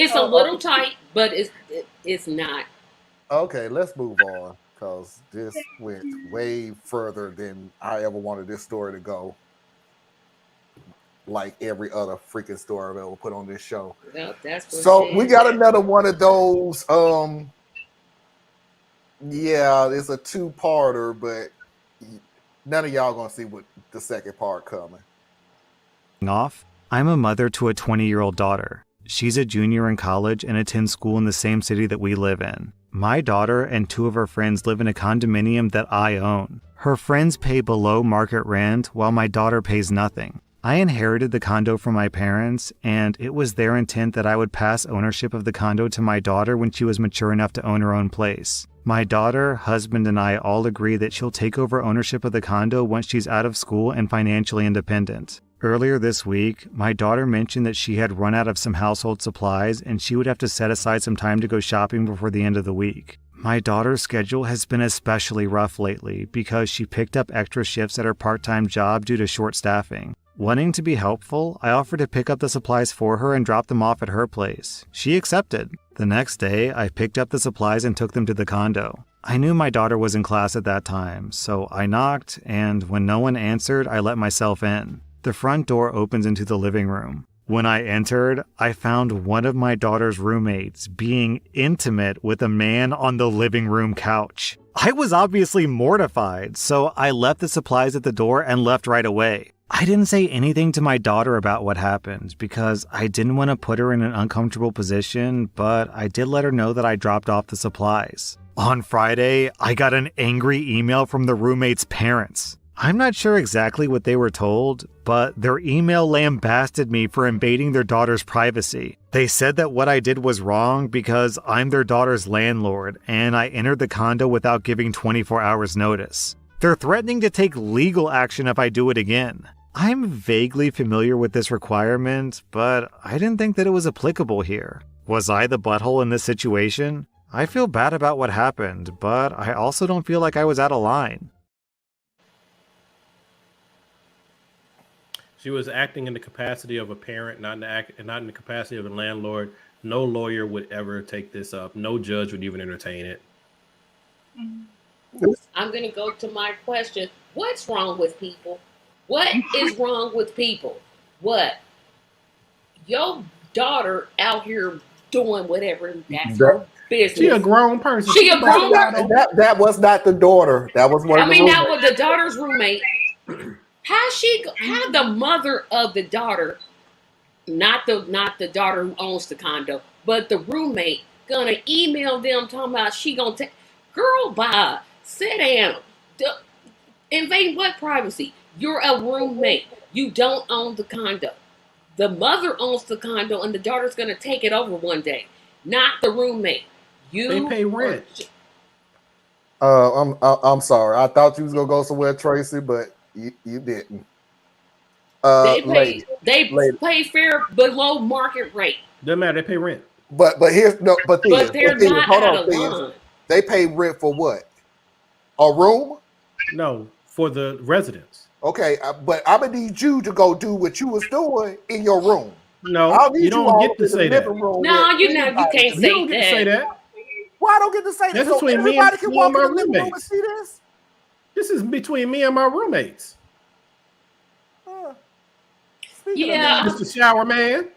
It's a little tight, but it's not. Okay, let's move on because this went way further than I ever wanted this story to go. Like every other freaking story I've ever put on this show. Yep, that's for So we sure. got another one of those. Yeah, it's a two-parter, but none of y'all gonna see what the second part coming. Off, I'm a mother to a 20-year-old daughter. She's a junior in college and attends school in the same city that we live in. My daughter and two of her friends live in a condominium that I own. Her friends pay below market rent while my daughter pays nothing. I inherited the condo from my parents, and it was their intent that I would pass ownership of the condo to my daughter when she was mature enough to own her own place. My daughter, husband, and I all agree that she'll take over ownership of the condo once she's out of school and financially independent. Earlier this week, my daughter mentioned that she had run out of some household supplies and she would have to set aside some time to go shopping before the end of the week. My daughter's schedule has been especially rough lately because she picked up extra shifts at her part-time job due to short staffing. Wanting to be helpful, I offered to pick up the supplies for her and drop them off at her place. She accepted. The next day, I picked up the supplies and took them to the condo. I knew my daughter was in class at that time, so I knocked, and when no one answered, I let myself in. The front door opens into the living room. When I entered, I found one of my daughter's roommates being intimate with a man on the living room couch. I was obviously mortified, so I left the supplies at the door and left right away. I didn't say anything to my daughter about what happened because I didn't want to put her in an uncomfortable position, but I did let her know that I dropped off the supplies. On Friday, I got an angry email from the roommate's parents. I'm not sure exactly what they were told, but their email lambasted me for invading their daughter's privacy. They said that what I did was wrong because I'm their daughter's landlord and I entered the condo without giving 24 hours notice. They're threatening to take legal action if I do it again. I'm vaguely familiar with this requirement, but I didn't think that it was applicable here. Was I the butthole in this situation? I feel bad about what happened, but I also don't feel like I was out of line. She was acting in the capacity of a parent, not in the capacity of a landlord. No lawyer would ever take this up. No judge would even entertain it. I'm going to go to my question. What's wrong with people? What is wrong with people? What? Your daughter out here doing whatever. That's her business. She a grown person. She a grown person. That was not the daughter. That was one of the roommates. That was the daughter's roommate. How the mother of the daughter, not the daughter who owns the condo, but the roommate, gonna email them talking about she gonna take, girl, bye, sit down. Invading what privacy? You're a roommate. You don't own the condo. The mother owns the condo, and the daughter's gonna take it over one day, not the roommate. They pay rent. I'm sorry. I thought you was gonna go somewhere, Tracy, but you didn't. They pay fair below market rate. Doesn't matter. They pay rent. But they're not out of line. They pay rent for what? A room? No, for the residents. Okay, but I'm gonna need you to go do what you was doing in your room. No, you don't get to say that. No, you can't say that. Why I don't get to say that? That's between me and my roommates. This is between me and my roommates. Yeah, Mr. Shower Man.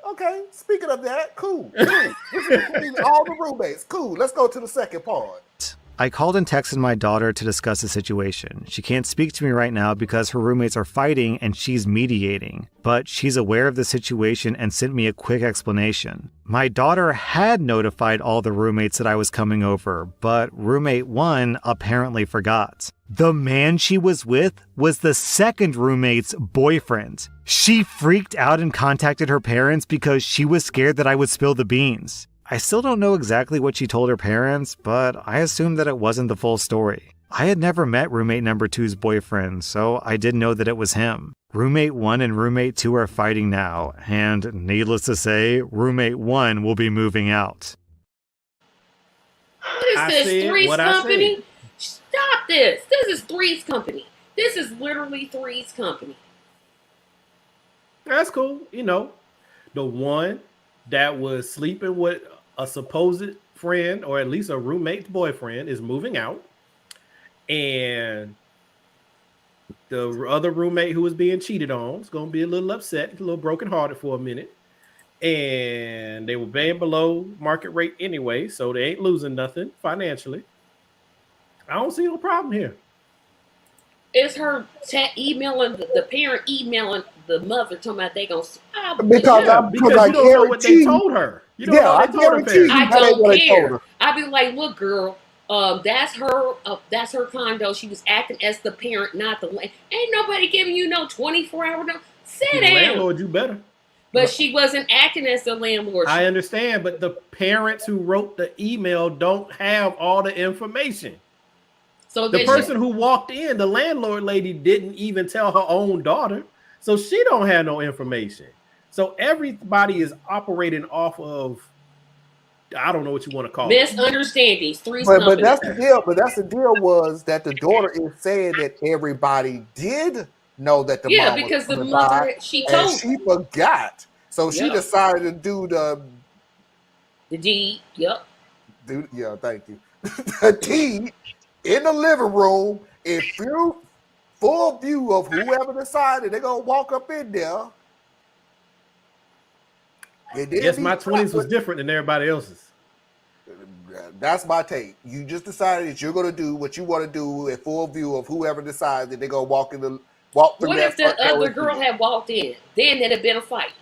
Okay, speaking of that, cool. This is between all the roommates. Cool. Let's go to the second part. I called and texted my daughter to discuss the situation. She can't speak to me right now because her roommates are fighting and she's mediating, but she's aware of the situation and sent me a quick explanation. My daughter had notified all the roommates that I was coming over, but roommate 1 apparently forgot. The man she was with was the second roommate's boyfriend. She freaked out and contacted her parents because she was scared that I would spill the beans. I still don't know exactly what she told her parents, but I assumed that it wasn't the full story. I had never met roommate number 2's boyfriend, so I didn't know that it was him. Roommate 1 and roommate 2 are fighting now, and needless to say, roommate 1 will be moving out. What is this, Three's Company? Stop this. This is Three's Company. This is literally Three's Company. That's cool. You know, the one that was sleeping with a supposed friend, or at least a roommate's boyfriend, is moving out, and the other roommate who was being cheated on is going to be a little upset, a little brokenhearted for a minute. And they were paying below market rate anyway, so they ain't losing nothing financially. I don't see no problem here. It's her emailing the parent emailing the mother talking about they gonna Because you don't know what they told her. You don't know what they told her parents. I don't care. I'd be like, look, girl, that's her condo. She was acting as the parent, not the ain't nobody giving you no 24-hour no. Sit down. Landlord, you better. But she wasn't acting as the landlord. I understand, but the parents who wrote the email don't have all the information. So the person who walked in, the landlord lady, didn't even tell her own daughter. So she don't have no information. So everybody is operating off of, I don't know what you want to call it. Misunderstandings. But that's the deal. But that's the deal was that the daughter is saying that everybody did know that the mom because was the mother she told and she forgot. So she decided to do the deed. Yep. Thank you. The deed in the living room in full view of whoever decided they're gonna walk up in there. Yes, my 20s was different than everybody else's. That's my take. You just decided that you're gonna do what you want to do in full view of whoever decides that they're gonna walk through. What if the other girl had walked in? Then there'd have been a fight.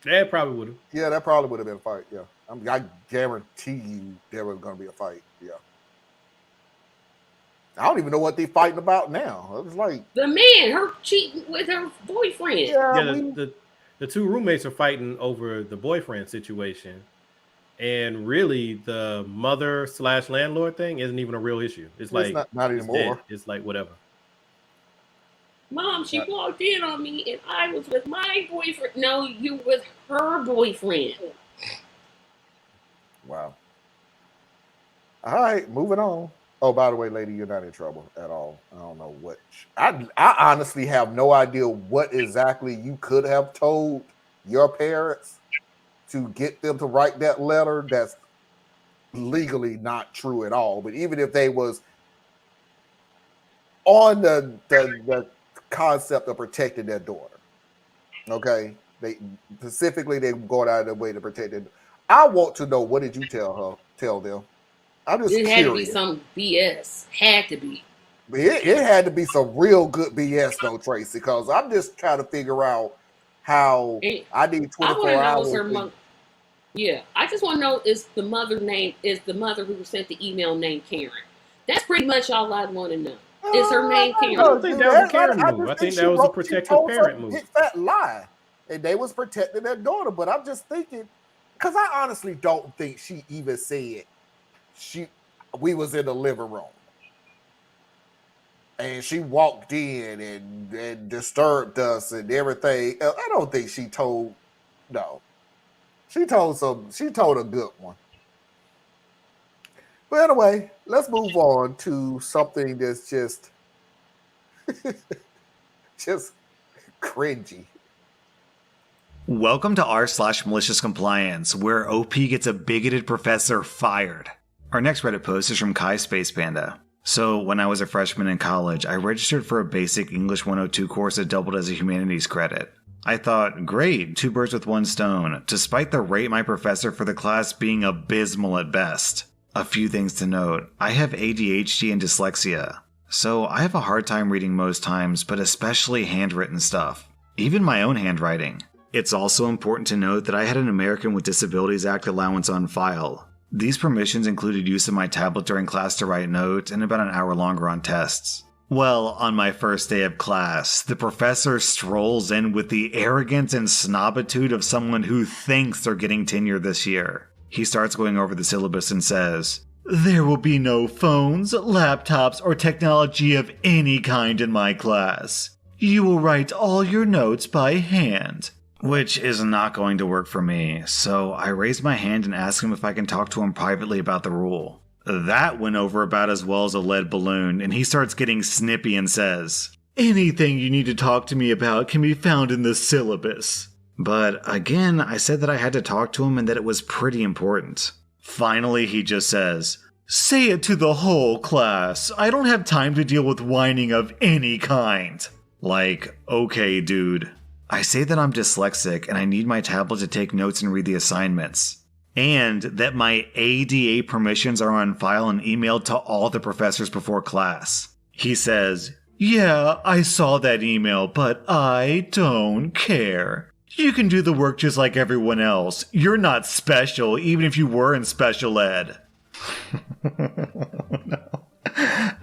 That probably would have. Yeah, that probably would have been a fight. Yeah, I guarantee you there was going to be a fight. Yeah, I don't even know what they're fighting about now. It was like the man, her cheating with her boyfriend. Yeah, the two roommates are fighting over the boyfriend situation, and really the mother/landlord thing isn't even a real issue. It's like not anymore. It's like whatever. Mom, she walked in on me and I was with my boyfriend. No, you with her boyfriend. Wow. All right, moving on. Oh, by the way, lady, you're not in trouble at all. I don't know what. I honestly have no idea what exactly you could have told your parents to get them to write that letter. That's legally not true at all. But even if they was on the concept of protecting their daughter, okay, they specifically they going out of their way to protect them. I want to know, what did you tell them? I'm just curious. Had to be some BS. Had to be. It had to be some real good BS though, Tracy, because I'm just trying to figure out how I need 24 hours. I just want to know, is the mother who sent the email named Karen? That's pretty much all I want to know. Is her name Karen? I don't think that was a Karen move. I think that was a protective parent move. Hit that lie, and they was protecting their daughter. But I'm just thinking, because I honestly don't think she even said we was in the living room and she walked in and disturbed us and everything. I don't think she told. No, she told a good one. But anyway, let's move on to something that's just cringy. Welcome to r/malicious compliance, where OP gets a bigoted professor fired. Our next Reddit post is from Kai Space Panda. So, when I was a freshman in college, I registered for a basic English 102 course that doubled as a humanities credit. I thought, great, 2 birds with 1 stone, despite the rate my professor for the class being abysmal at best. A few things to note. I have ADHD and dyslexia, so I have a hard time reading most times, but especially handwritten stuff. Even my own handwriting. It's also important to note that I had an American with Disabilities Act allowance on file. These permissions included use of my tablet during class to write notes and about an hour longer on tests. Well, on my first day of class, the professor strolls in with the arrogance and snobitude of someone who thinks they're getting tenure this year. He starts going over the syllabus and says, "There will be no phones, laptops, or technology of any kind in my class. You will write all your notes by hand." Which is not going to work for me, so I raise my hand and ask him if I can talk to him privately about the rule. That went over about as well as a lead balloon, and he starts getting snippy and says, "Anything you need to talk to me about can be found in the syllabus." But again, I said that I had to talk to him and that it was pretty important. Finally, he just says, "Say it to the whole class. I don't have time to deal with whining of any kind." Like, okay, dude. I say that I'm dyslexic and I need my tablet to take notes and read the assignments. And that my ADA permissions are on file and emailed to all the professors before class. He says, "Yeah, I saw that email, but I don't care. You can do the work just like everyone else. You're not special, even if you were in special ed."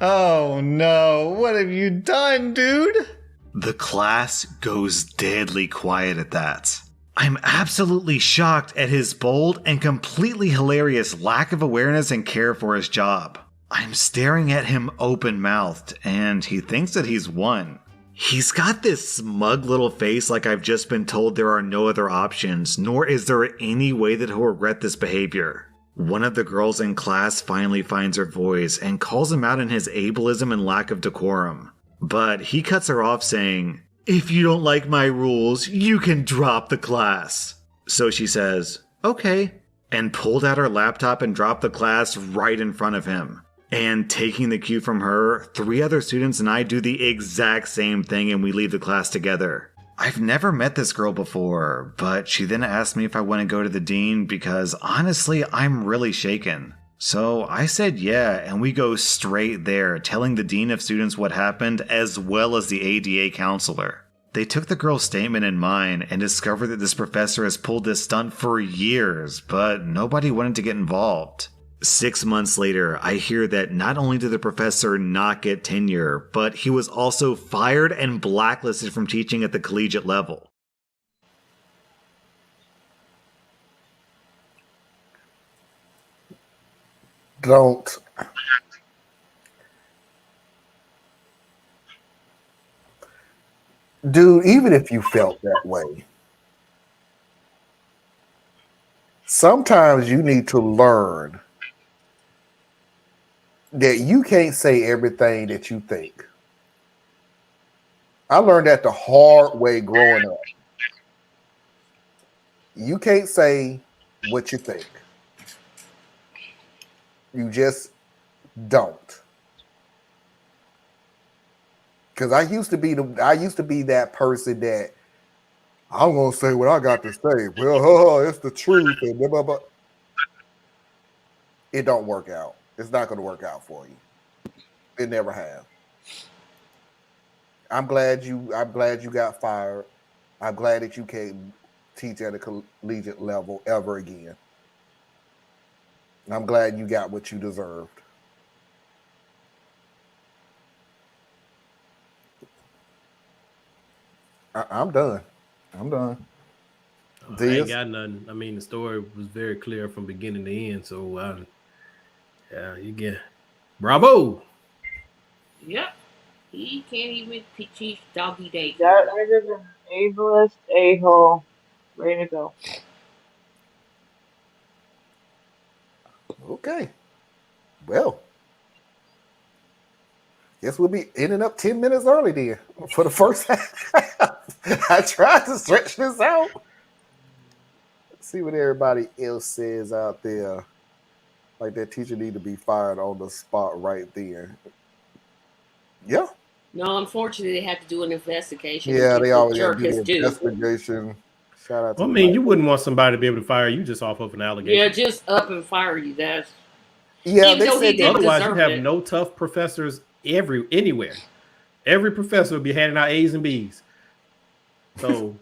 Oh no, what have you done, dude? The class goes deadly quiet at that. I'm absolutely shocked at his bold and completely hilarious lack of awareness and care for his job. I'm staring at him open-mouthed, and he thinks that he's won. He's got this smug little face like I've just been told there are no other options, nor is there any way that he'll regret this behavior. One of the girls in class finally finds her voice and calls him out in his ableism and lack of decorum. But he cuts her off saying, "If you don't like my rules, you can drop the class." So she says, "Okay," and pulled out her laptop and dropped the class right in front of him. And taking the cue from her, 3 other students and I do the exact same thing and we leave the class together. I've never met this girl before, but she then asked me if I want to go to the dean because honestly, I'm really shaken. So I said yeah, and we go straight there, telling the dean of students what happened as well as the ADA counselor. They took the girl's statement in mind and discovered that this professor has pulled this stunt for years, but nobody wanted to get involved. 6 months later, I hear that not only did the professor not get tenure, but he was also fired and blacklisted from teaching at the collegiate level. Don't. Dude, even if you felt that way, sometimes you need to learn that you can't say everything that you think. I learned that the hard way growing up. You can't say what you think. You just don't. Because I used to be that person that I'm gonna say what I got to say. Well, it's the truth, and blah, blah, blah. It don't work out. It's not gonna work out for you. It never have. I'm glad you got fired. I'm glad that you can't teach at a collegiate level ever again. I'm glad you got what you deserved. I'm done. I ain't got nothing. I mean, the story was very clear from beginning to end. So, yeah, you get bravo. Yep. He can't even teach doggy day. Got rid of an ableist a-hole. Way to go. Okay. Well, guess we'll be ending up 10 minutes early then for the first half. I tried to stretch this out. Let's see what everybody else says out there. Like that teacher need to be fired on the spot right there. Yeah. No, unfortunately, they had to do an investigation. Yeah, they always jerk do the his due. investigation. Shout out to Well, I mean, you wouldn't want somebody to be able to fire you just off of an allegation. Yeah, just up and fire you. That's yeah. Even They though he said did Otherwise, you'd have it. no tough professors anywhere. Every professor would be handing out A's and B's. So,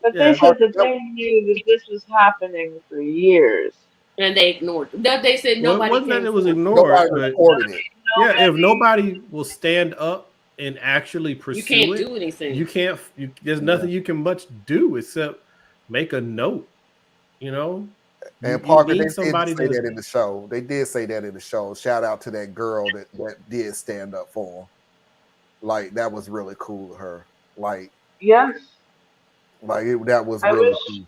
But Yeah. they said that they knew that this was happening for years. and they ignored it. They said well, it nobody wasn't that came it was forward. ignored, nobody but reported it. yeah, if nobody will stand up and actually pursue You can't it, do anything. you can't. There's nothing you can much do except make a note. You know, And you Parker, need they did somebody say to- that in the show. They did say that in the show. Shout out to that girl that did stand up for him. Like that was really cool of her. Like Yes. that was I really wish- cool.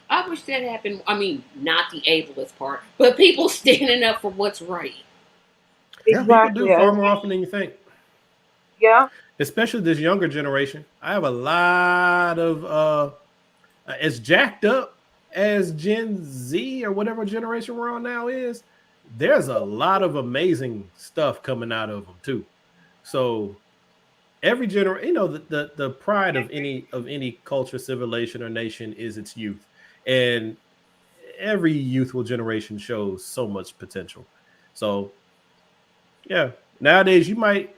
I wish that happened. I mean, not the ableist part, but people standing up for what's right. Yeah, people Exactly. do far more often than you think. Yeah. Especially this younger generation. I have a lot of as jacked up as Gen Z or whatever generation we're on now is, there's a lot of amazing stuff coming out of them too. So every generation, the pride of any culture, civilization, or nation is its youth, and every youthful generation shows so much potential. So yeah, nowadays you might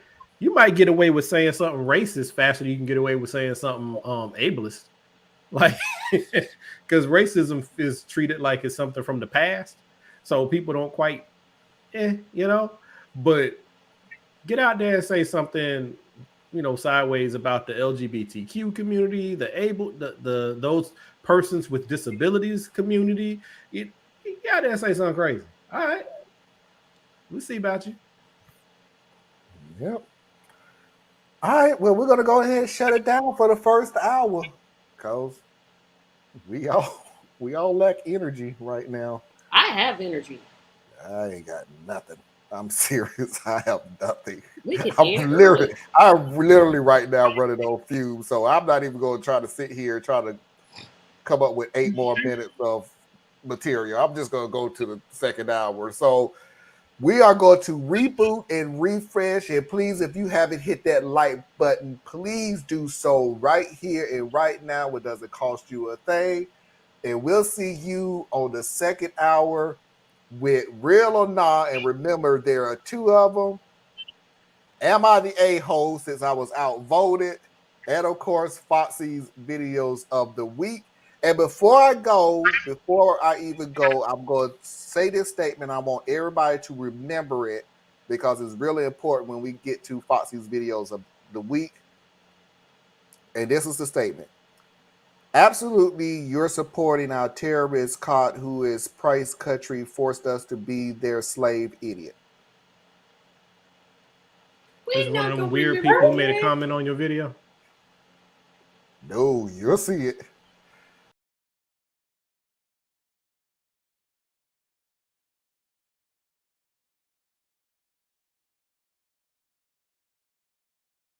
get away with saying something racist faster than you can get away with saying something ableist, like because racism is treated like it's something from the past, so people don't quite, but get out there and say something, sideways about the LGBTQ community, the those persons with disabilities community. You got there and say something crazy. All right, we'll see about you. Yep. All right. Well, we're gonna go ahead and shut it down for the first hour, cause we all lack energy right now. I have energy. I ain't got nothing. I'm serious. I have nothing. We can I'm end literally right now running on fumes. So I'm not even going to try to sit here and try to come up with 8 more minutes of material. I'm just going to go to the second hour. So we are going to reboot and refresh. And please, if you haven't hit that like button, please do so right here and right now. It doesn't cost you a thing. And we'll see you on the second hour with Real or Nah. And remember, there are 2 of them. Am I the a-hole since I was outvoted? And of course, Foxy's videos of the week. And before I even go, I'm going to say this statement. I want everybody to remember it because it's really important when we get to Foxy's videos of the week. And this is the statement. Absolutely, you're supporting our terrorist caught who is Price country forced us to be their slave idiot. Is one of them weird people who made a comment on your video? No, you'll see it.